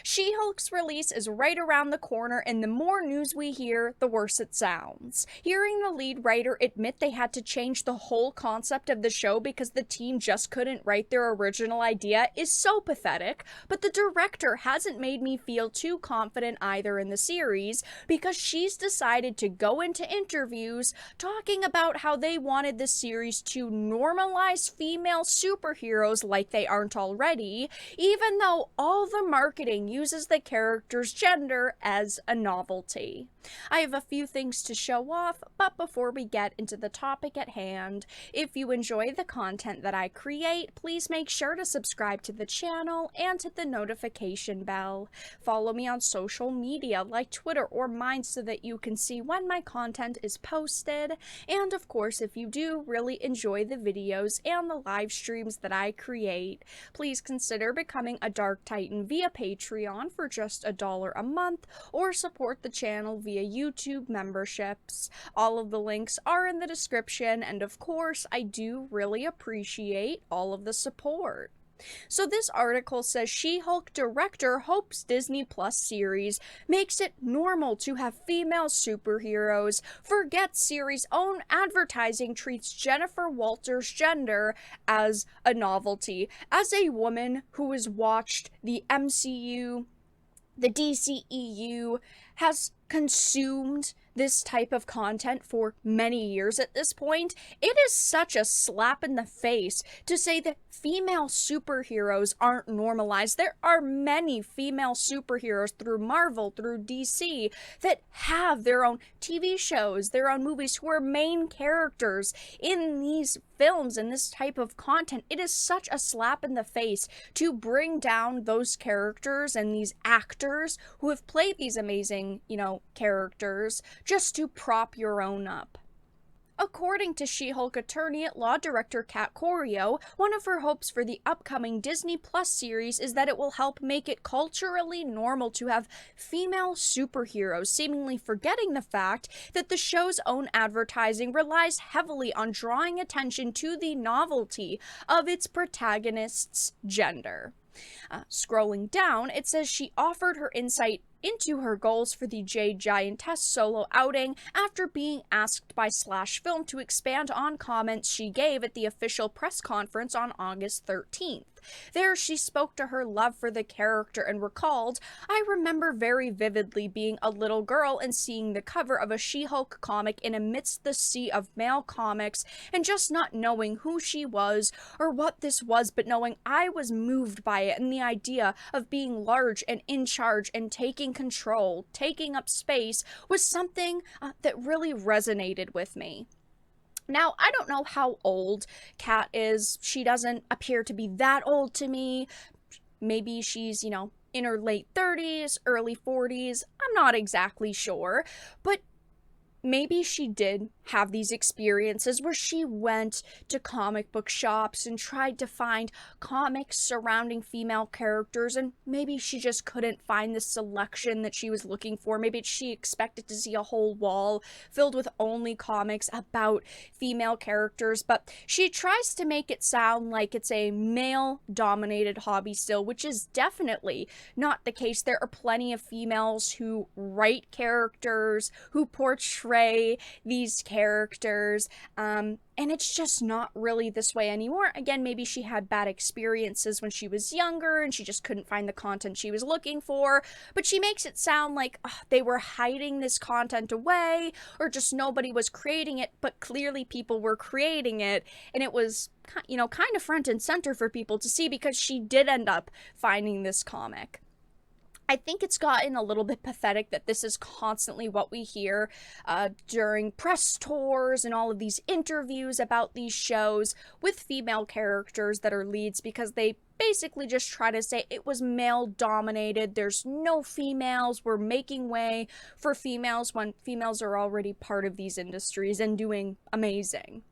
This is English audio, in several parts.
She-Hulk's release is right around the corner, and the more news we hear, the worse it sounds. Hearing the lead writer admit they had to change the whole concept of the show because the team just couldn't write their original idea is so pathetic, but the director hasn't made me feel too confident either in the series because she's decided to go into interviews talking about how they wanted the series to normalize female superheroes like they aren't already, even though all the marketing uses the character's gender as a novelty. I have a few things to show off, but before we get into the topic at hand, if you enjoy the content that I create, please make sure to subscribe to the channel and hit the notification bell. Follow me on social media like Twitter or mine so that you can see when my content is posted. And of course, if you do really enjoy the videos and the live streams that I create, please consider becoming a Dark Titan via Patreon for just $1 a month, or support the channel via YouTube memberships. All of the links are in the description, and of course, I do really appreciate all of the support. So this article says She-Hulk director hopes Disney Plus series makes it normal to have female superheroes, forgets series' own advertising treats Jennifer Walters' gender as a novelty. As a woman who has watched the MCU, the DCEU, has consumed this type of content for many years at this point, it is such a slap in the face to say that female superheroes aren't normalized. There are many female superheroes through Marvel, through DC, that have their own TV shows, their own movies, who are main characters in these films and this type of content. It is such a slap in the face to bring down those characters and these actors who have played these amazing, characters just to prop your own up. According to She-Hulk attorney-at-law director Kat Corio, one of her hopes for the upcoming Disney Plus series is that it will help make it culturally normal to have female superheroes, seemingly forgetting the fact that the show's own advertising relies heavily on drawing attention to the novelty of its protagonist's gender. Scrolling down, it says she offered her insight into her goals for the Jade Giantess solo outing after being asked by Slash Film to expand on comments she gave at the official press conference on August 13th. There, she spoke to her love for the character and recalled, "I remember very vividly being a little girl and seeing the cover of a She-Hulk comic in amidst the sea of male comics and just not knowing who she was or what this was, but knowing I was moved by it and the idea of being large and in charge and taking control, taking up space was something that really resonated with me." Now, I don't know how old Kat is. She doesn't appear to be that old to me. Maybe she's, in her late 30s, early 40s. I'm not exactly sure. But maybe she did have these experiences where she went to comic book shops and tried to find comics surrounding female characters, and maybe she just couldn't find the selection that she was looking for. Maybe she expected to see a whole wall filled with only comics about female characters, but she tries to make it sound like it's a male-dominated hobby still, which is definitely not the case. There are plenty of females who write characters, who portray these characters, and it's just not really this way anymore. Again, maybe she had bad experiences when she was younger and she just couldn't find the content she was looking for, but she makes it sound like they were hiding this content away or just nobody was creating it, but clearly people were creating it, and it was, kind of front and center for people to see because she did end up finding this comic. I think it's gotten a little bit pathetic that this is constantly what we hear during press tours and all of these interviews about these shows with female characters that are leads, because they basically just try to say it was male dominated, there's no females, we're making way for females when females are already part of these industries and doing amazing.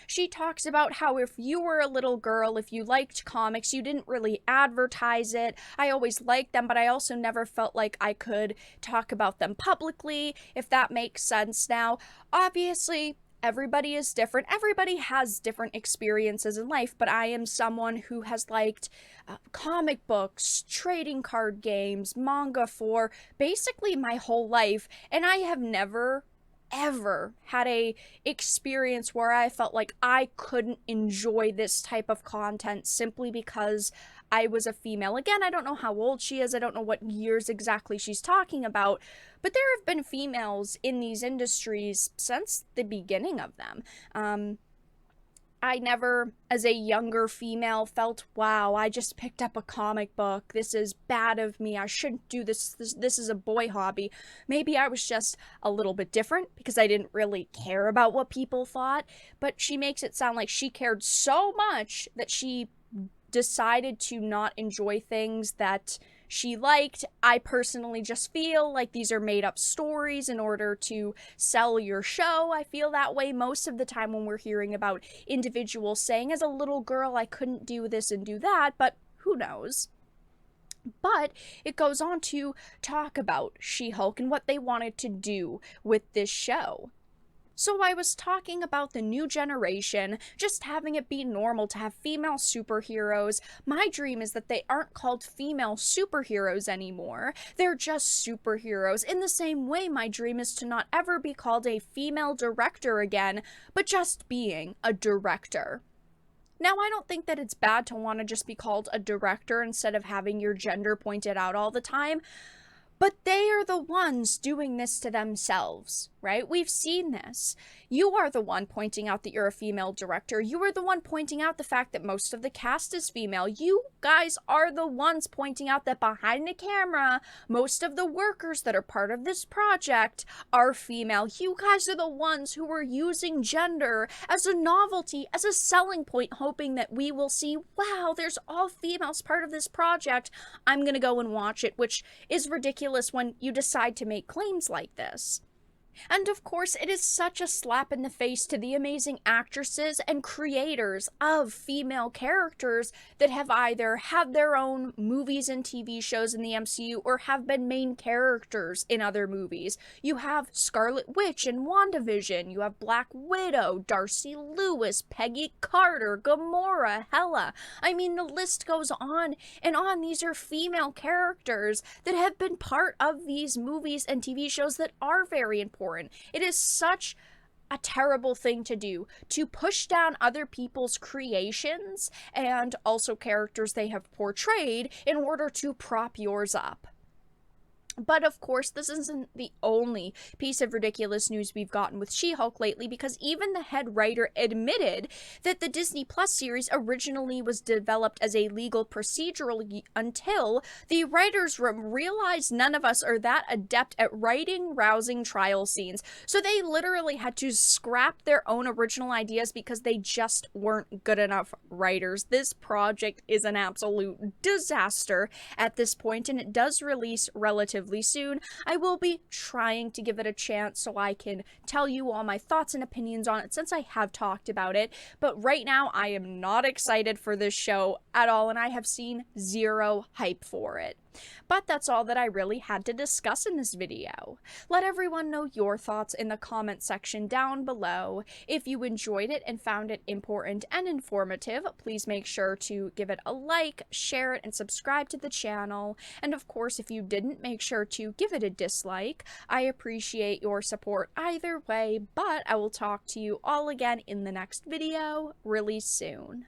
She talks about how if you were a little girl, if you liked comics, you didn't really advertise it. I always liked them, but I also never felt like I could talk about them publicly, if that makes sense. Now, obviously, everybody is different. Everybody has different experiences in life, but I am someone who has liked comic books, trading card games, manga for basically my whole life, and I have never ever had a experience where I felt like I couldn't enjoy this type of content simply because I was a female. Again, I don't know how old she is. I don't know what years exactly she's talking about, but there have been females in these industries since the beginning of them. I never, as a younger female, felt, wow, I just picked up a comic book. This is bad of me. I shouldn't do this. This is a boy hobby. Maybe I was just a little bit different because I didn't really care about what people thought. But she makes it sound like she cared so much that she decided to not enjoy things that she liked. I personally just feel like these are made up stories in order to sell your show. I feel that way most of the time when we're hearing about individuals saying, as a little girl, I couldn't do this and do that, but who knows? But it goes on to talk about She-Hulk and what they wanted to do with this show. So I was talking about the new generation, just having it be normal to have female superheroes. My dream is that they aren't called female superheroes anymore. They're just superheroes. In the same way, my dream is to not ever be called a female director again, but just being a director. Now, I don't think that it's bad to want to just be called a director instead of having your gender pointed out all the time. But they are the ones doing this to themselves, right? We've seen this. You are the one pointing out that you're a female director. You are the one pointing out the fact that most of the cast is female. You guys are the ones pointing out that behind the camera, most of the workers that are part of this project are female. You guys are the ones who are using gender as a novelty, as a selling point, hoping that we will see, wow, there's all females part of this project. I'm going to go and watch it, which is ridiculous when you decide to make claims like this. And of course, it is such a slap in the face to the amazing actresses and creators of female characters that have either had their own movies and TV shows in the MCU or have been main characters in other movies. You have Scarlet Witch in WandaVision, you have Black Widow, Darcy Lewis, Peggy Carter, Gamora, Hela. I mean, the list goes on and on. These are female characters that have been part of these movies and TV shows that are very important. It is such a terrible thing to do, to push down other people's creations and also characters they have portrayed in order to prop yours up. But of course, this isn't the only piece of ridiculous news we've gotten with She-Hulk lately, because even the head writer admitted that the Disney Plus series originally was developed as a legal procedural until the writers' room realized none of us are that adept at writing rousing trial scenes. So they literally had to scrap their own original ideas because they just weren't good enough writers. This project is an absolute disaster at this point, and it does release relatively soon. I will be trying to give it a chance so I can tell you all my thoughts and opinions on it since I have talked about it, but right now I am not excited for this show at all, and I have seen zero hype for it. But that's all that I really had to discuss in this video. Let everyone know your thoughts in the comment section down below. If you enjoyed it and found it important and informative, please make sure to give it a like, share it, and subscribe to the channel. And of course, if you didn't, make sure to give it a dislike. I appreciate your support either way, but I will talk to you all again in the next video really soon.